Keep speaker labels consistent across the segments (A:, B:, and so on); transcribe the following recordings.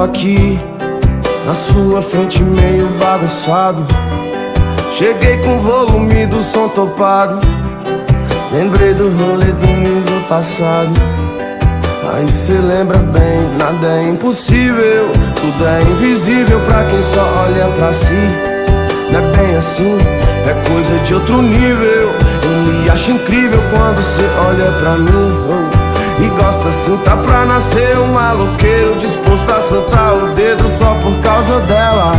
A: aqui na sua frente meio bagunçado. Cheguei com o volume do som topado. Lembrei do rolê domingo passado. Aí cê lembra bem, nada é impossível, tudo é invisível pra quem só olha pra si. Não é bem assim, é coisa de outro nível. Eu me acho incrível quando cê olha pra mim, e gosta assim, tá pra nascer um maloqueiro disposto a soltar o dedo só por causa dela.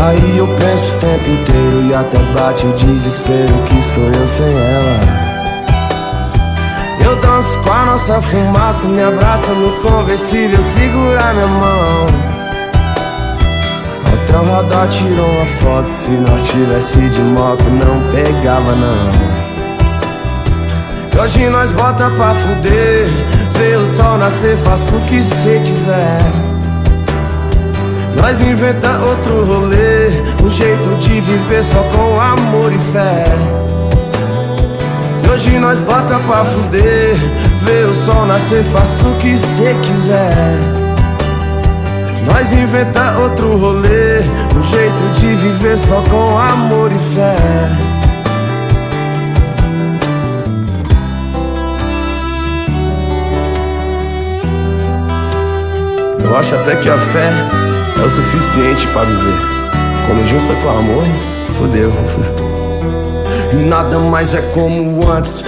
A: Aí eu penso o tempo inteiro e até bate o desespero que sou eu sem ela. Eu danço com a nossa fumaça, me abraça no conversível, segura minha mão. Até o radar tirou uma foto, se nós tivesse de moto não pegava não. E hoje nós bota pra fuder, vê o sol nascer, faça o que cê quiser. Nós inventa outro rolê, um jeito de viver só com amor e fé. E hoje nós bota pra fuder, vê o sol nascer, faça o que cê quiser. Nós inventa outro rolê, um jeito de viver só com amor e fé. Eu acho até que a fé é o suficiente pra viver. Quando junta com amor, fodeu. Nada mais é como antes.